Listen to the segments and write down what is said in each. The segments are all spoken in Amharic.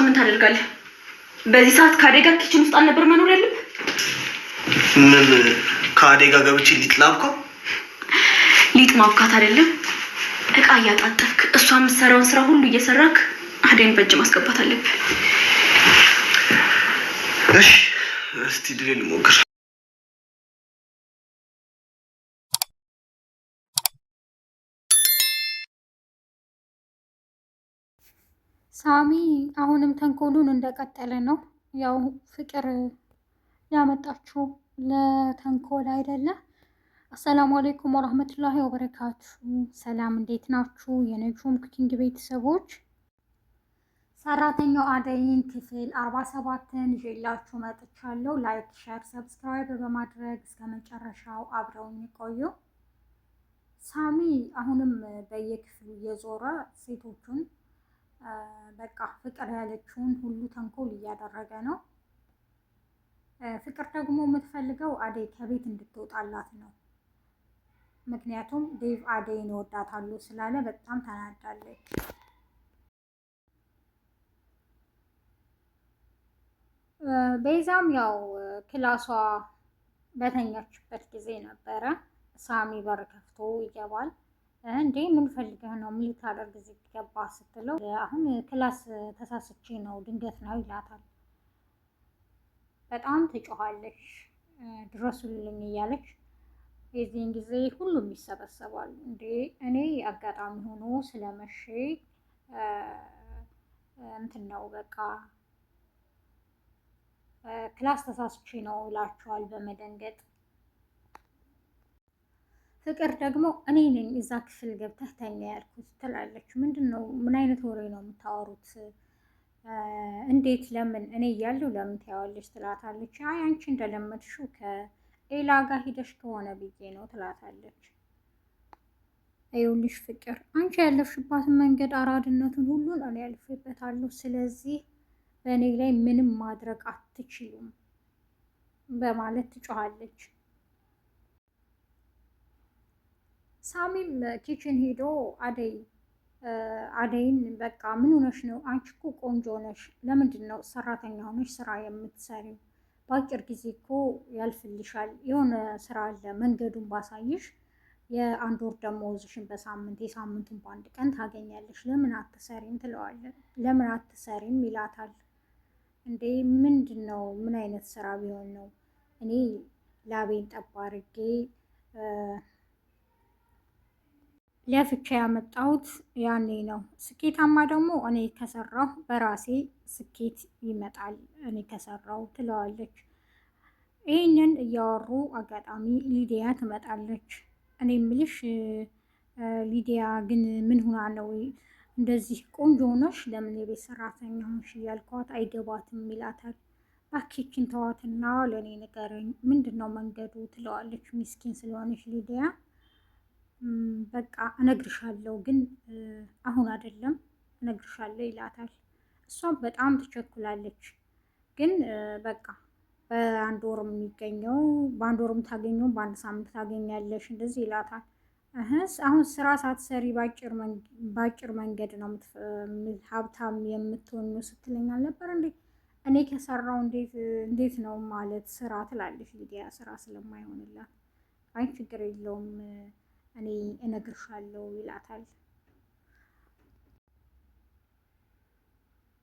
ምን ታደርጋለህ? በዚህ ሰዓት ከአደጋ ኪችን ውስጥ አልነበር መኖር ያለብህ? ምን ከአደጋ ገብቼ ሊጥ ላብካው? ሊጥ ማብካት አይደለም፣ እቃ እያጣጠፍክ እሷ የምትሰራውን ስራ ሁሉ እየሰራክ አደይን በእጅ ማስገባት አለብህ። እሺ እስቲ ድሬ ልሞክር። ሳሚ አሁንም ተንኮሉን እንደቀጠለ ነው። ያው ፍቅር ያመጣችው ለተንኮል አይደለ? አሰላሙ አለይኩም ወራህመቱላሂ ወበረካቱ። ሰላም እንዴት ናችሁ? የነጁም ኩኪንግ ቤተሰቦች ሰራተኛው አደይን ክፍል 47ን ይዤላችሁ መጥቻለሁ። ላይክ፣ ሼር፣ ሰብስክራይብ በማድረግ እስከ መጨረሻው አብረውን ይቆዩ። ሳሚ አሁንም በየክፍሉ እየዞረ ሴቶቹን በቃ ፍቅር ያለችውን ሁሉ ተንኮል እያደረገ ነው። ፍቅር ደግሞ የምትፈልገው አደይ ከቤት እንድትወጣላት ነው። ምክንያቱም ዴቭ አደይን እወዳታለሁ ስላለ በጣም ተናዳለች። ቤዛም ያው ክላሷ በተኛችበት ጊዜ ነበረ ሳሚ በር ከፍቶ ይገባል። እንዴ ምን ፈልገህ ነው? ምን ልታደርግ እዚህ ገባ ስትለው አሁን ክላስ ተሳስቼ ነው ድንገት ነው ይላታል። በጣም ትጮኻለች፣ ድረሱልኝ እያለች የዚህን ጊዜ ሁሉም ይሰበሰባሉ። እንዴ እኔ አጋጣሚ ሆኖ ስለመቼ እንትን ነው በቃ ክላስ ተሳስቼ ነው ይላቸዋል በመደንገጥ። ፍቅር ደግሞ እኔ ነኝ እዛ ክፍል ገብተህ ተኛ ያልኩት ትላለች። ምንድን ነው? ምን አይነት ወሬ ነው የምታወሩት? እንዴት? ለምን? እኔ እያለሁ ለምን ታያዋለች? ትላታለች። አይ አንቺ እንደለመድሽው ከኤላ ጋር ሂደሽ ከሆነ ብዬ ነው ትላታለች። ይኸውልሽ ፍቅር፣ አንቺ ያለፍሽባትን መንገድ አራድነቱን ሁሉን እኔ ያልፍበታለሁ። ስለዚህ በእኔ ላይ ምንም ማድረግ አትችሉም በማለት ትጮኻለች። ሳሚም ኪችን ሄዶ አደይን በቃ ምን ሆነሽ ነው? አንቺ እኮ ቆንጆ ነሽ። ለምንድን ነው ሰራተኛ ሆነሽ ስራ የምትሰሪው? በአጭር ጊዜ እኮ ያልፍልሻል። የሆነ ስራ አለ፣ መንገዱን ባሳይሽ የአንድ ወር ደመወዝሽን በሳምንት የሳምንቱን በአንድ ቀን ታገኛለሽ። ለምን አትሰሪም? ትለዋለን። ለምን አትሰሪም ይላታል። እንዴ ምንድን ነው? ምን አይነት ስራ ቢሆን ነው? እኔ ላቤን ጠብ አድርጌ ለፍቻ ያመጣሁት ያኔ ነው። ስኬታማ ደግሞ እኔ ከሰራሁ በራሴ ስኬት ይመጣል እኔ ከሰራሁ ትለዋለች። ይህንን እያወሩ አጋጣሚ ሊዲያ ትመጣለች። እኔ ምልሽ ሊዲያ ግን ምን ሆና ነው እንደዚህ ቆንጆ ሆነሽ ለምን የቤት ሰራተኛ ሆንሽ እያልኳት አይገባትም ይላታል። ባኪችን ተዋትና ለእኔ ንገረኝ፣ ምንድን ነው መንገዱ ትለዋለች። ሚስኪን ስለሆነች ሊዲያ በቃ እነግርሻለሁ ግን አሁን አይደለም እነግርሻለሁ ይላታል። እሷም በጣም ትቸኩላለች። ግን በቃ በአንድ ወር የሚገኘው በአንድ ወርም ታገኘው በአንድ ሳምንት ታገኛለሽ እንደዚህ ይላታል። አሁን ስራ ሳትሰሪ ባጭር መንገድ ነው ሀብታም የምትሆኑ ስትለኝ አልነበር እንዴ? እኔ ከሰራው እንዴት ነው ማለት ስራ ትላለች ሊዲያ ስራ ስለማይሆንላት። አይ ችግር የለውም እኔ እነግርሻለሁ ይላታል።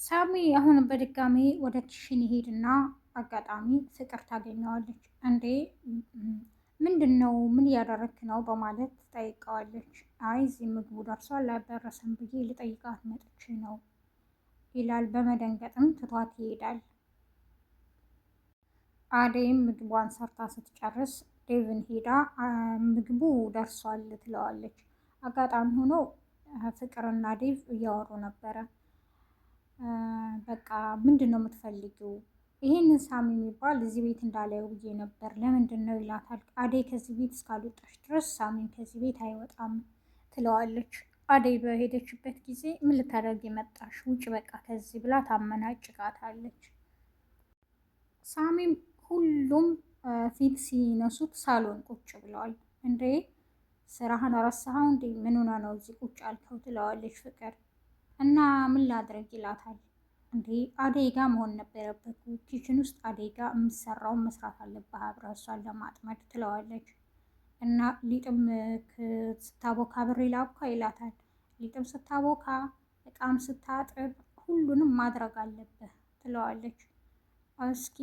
ሳሚ አሁን በድጋሚ ወደ ኪሽን ይሄድና አጋጣሚ ፍቅር ታገኘዋለች። እንዴ ምንድን ነው? ምን እያደረግክ ነው? በማለት ትጠይቀዋለች። አይ እዚህ ምግቡ ደርሷል አልደረሰም ብዬ ልጠይቃት መጥቼ ነው ይላል። በመደንገጥም ትቷት ይሄዳል። አደይም ምግቧን ሰርታ ስትጨርስ ዴቭን ሄዳ ምግቡ ደርሷል ትለዋለች። አጋጣሚ ሆኖ ፍቅርና ዴቭ እያወሩ ነበረ። በቃ ምንድን ነው የምትፈልጊው? ይህንን ሳሚ የሚባል እዚህ ቤት እንዳላየው ብዬ ነበር፣ ለምንድን ነው ይላታል። አደይ ከዚህ ቤት እስካልወጣች ድረስ ሳሚን ከዚህ ቤት አይወጣም ትለዋለች። አደይ በሄደችበት ጊዜ ምን ልታደርጊ መጣሽ? ውጭ በቃ ከዚህ ብላ ታመናጭቃታለች። ሳሚም ሁሉም ፊት ሲነሱት ሳሎን ቁጭ ብለዋል። እንዴ ስራህን ረሳኸው እንዴ? ምን ሆነ ነው እዚህ ቁጭ አልከው? ትለዋለች ፍቅር እና ምን ላድርግ ይላታል። እንዴ አደይ ጋ መሆን ነበረበት። ኪችን ውስጥ አደይ ጋ የምሰራውን መስራት አለብህ አብረህ እሷን ለማጥመድ ትለዋለች። እና ሊጥም ስታቦካ ብሬ ላብካ ይላታል። ሊጥም ስታቦካ እቃም ስታጥብ ሁሉንም ማድረግ አለብህ ትለዋለች። እስኪ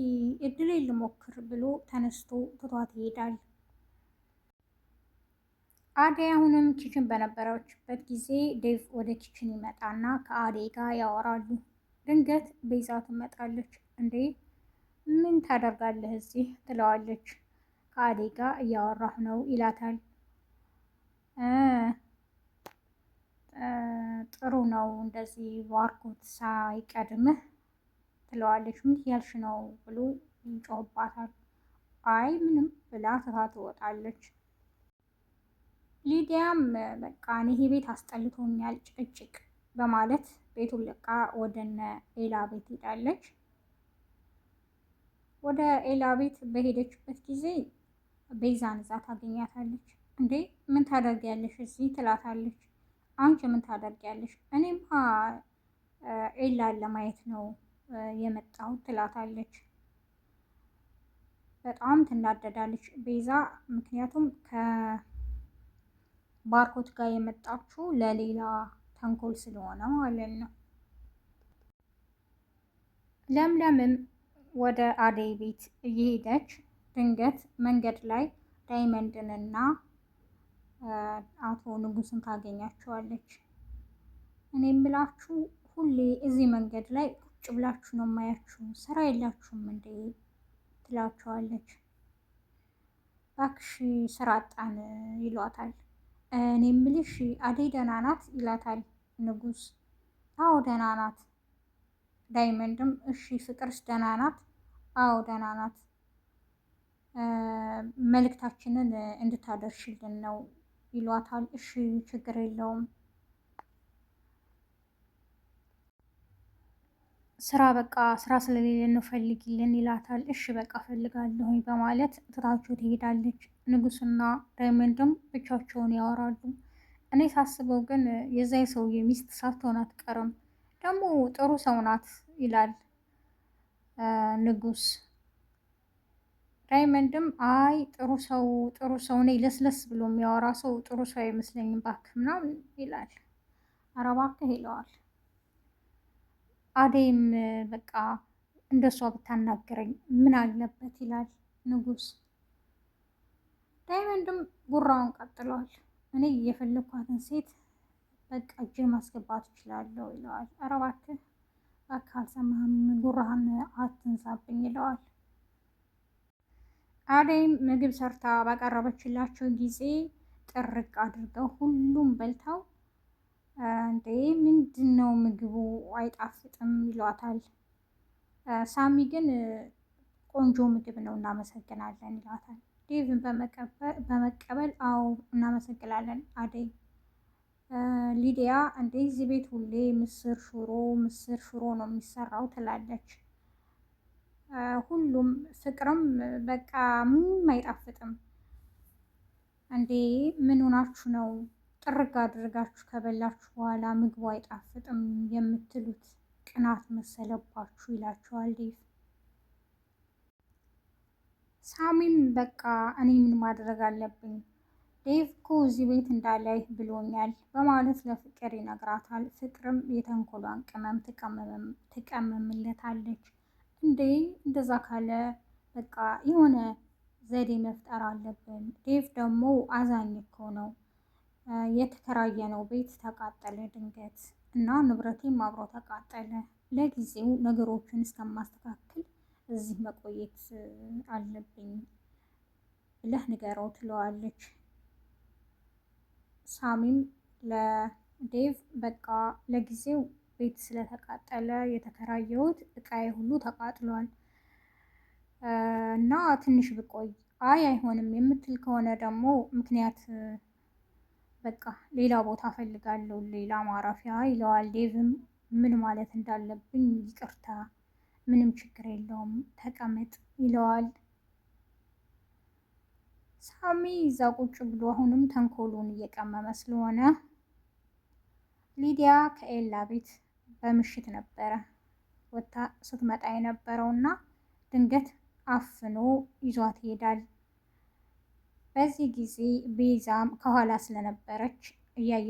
እድሌ ልሞክር ብሎ ተነስቶ ትቷት ይሄዳል። አደይ አሁንም ኪችን በነበረችበት ጊዜ ዴቭ ወደ ኪችን ይመጣና ከአደይ ጋር ያወራሉ። ድንገት ቤዛ ትመጣለች። እንዴ ምን ታደርጋለህ እዚህ ትለዋለች። ከአደይ ጋር እያወራሁ ነው ይላታል። ጥሩ ነው እንደዚህ ባርኮት ሳይቀድምህ ትለዋለች። ምን ያልሽ ነው ብሎ ይጮህባታል። አይ ምንም ብላ ትታ ትወጣለች። ሊዲያም በቃ እኔ ይሄ ቤት አስጠልቶኛል ጭቅጭቅ በማለት ቤቱን ለቃ ወደነ ኤላ ቤት ሄዳለች። ወደ ኤላ ቤት በሄደችበት ጊዜ ቤዛን እዛ ታገኛታለች። እንዴ ምን ታደርጊያለሽ እዚህ ትላታለች። አንቺ ምን ታደርጊያለሽ? እኔማ ኤላን ለማየት ነው የመጣው ትላታለች። በጣም ትናደዳለች ቤዛ። ምክንያቱም ከባርኮት ጋር የመጣችው ለሌላ ተንኮል ስለሆነ ማለት ነው። ለምለምም ወደ አደይ ቤት እየሄደች ድንገት መንገድ ላይ ዳይመንድንና አቶ ንጉስን ታገኛቸዋለች። እኔ የምላችሁ ሁሌ እዚህ መንገድ ላይ ቁጭ ብላችሁ ነው የማያችሁ፣ ስራ የላችሁም እንዴ ትላቸዋለች። እባክሽ ስራ አጣን ይሏታል። እኔ የምልሽ አደይ ደህና ናት ይላታል ንጉስ። አዎ ደህና ናት። ዳይመንድም እሺ ፍቅርስ ደህና ናት? አዎ ደህና ናት። መልእክታችንን እንድታደርሽልን ነው ይሏታል። እሺ ችግር የለውም ስራ በቃ ስራ ስለሌለ ነው ፈልጊልን ይላታል። እሺ በቃ ፈልጋለሁኝ በማለት ትታቸው ትሄዳለች። ንጉስና ዳይመንድም ብቻቸውን ያወራሉ። እኔ ሳስበው ግን የዛ ሰውዬ ሚስት ሳትሆን አትቀርም፣ ደግሞ ጥሩ ሰው ናት ይላል ንጉስ። ዳይመንድም አይ ጥሩ ሰው እኔ ለስለስ ብሎ የሚያወራ ሰው ጥሩ ሰው አይመስለኝም እባክህ ምናምን ይላል። ኧረ እባክህ ይለዋል። አደይም በቃ እንደሷ ብታናገረኝ ምን አለበት ይላል ንጉስ። ዳይመንድም ጉራውን ቀጥሏል። እኔ የፈለኳትን ሴት በቃ እጄ ማስገባት እችላለሁ ይለዋል። ኧረ እባክህ አልሰማህም፣ ጉራህን አትንሳብኝ ይለዋል። አደይም ምግብ ሰርታ ባቀረበችላቸው ጊዜ ጥርቅ አድርገው ሁሉም በልተው እንዴ ምንድን ነው ምግቡ አይጣፍጥም ይሏታል። ሳሚ ግን ቆንጆ ምግብ ነው እናመሰግናለን ይሏታል። ዴቭን በመቀበል አዎ እናመሰግናለን አደይ። ሊዲያ እንዴ እዚህ ቤት ሁሌ ምስር ሽሮ ነው የሚሰራው ትላለች። ሁሉም ፍቅርም በቃ ምንም አይጣፍጥም እንዴ ምን ሆናችሁ ነው ጥርግ አድርጋችሁ ከበላችሁ በኋላ ምግቡ አይጣፍጥም የምትሉት? ቅናት መሰለባችሁ ይላቸዋል ዴቭ። ሳሚም በቃ እኔ ምን ማድረግ አለብኝ ዴቭ እኮ እዚህ ቤት እንዳላይ ብሎኛል በማለት ለፍቅር ይነግራታል። ፍቅርም የተንኮሏን ቅመም ትቀመምለታለች። እንዴ እንደዛ ካለ በቃ የሆነ ዘዴ መፍጠር አለብን። ዴቭ ደግሞ አዛኝ እኮ ነው። የተከራየነው ቤት ተቃጠለ ድንገት እና ንብረቴም አብሮ ተቃጠለ። ለጊዜው ነገሮችን እስከማስተካከል እዚህ መቆየት አለብኝ ብለህ ንገረው ትለዋለች። ሳሚም ለዴቭ በቃ ለጊዜው ቤት ስለተቃጠለ የተከራየሁት እቃዬ ሁሉ ተቃጥሏል እና ትንሽ ብቆይ፣ አይ አይሆንም የምትል ከሆነ ደግሞ ምክንያት በቃ ሌላ ቦታ ፈልጋለሁ ሌላ ማረፊያ ይለዋል። ዴቭም ምን ማለት እንዳለብኝ ይቅርታ፣ ምንም ችግር የለውም ተቀመጥ ይለዋል። ሳሚ እዛ ቁጭ ብሎ አሁንም ተንኮሉን እየቀመመ ስለሆነ ሊዲያ ከኤላ ቤት በምሽት ነበረ ወጥታ ስትመጣ የነበረውና ድንገት አፍኖ ይዟት ይሄዳል። በዚህ ጊዜ ቤዛም ከኋላ ስለነበረች እያየ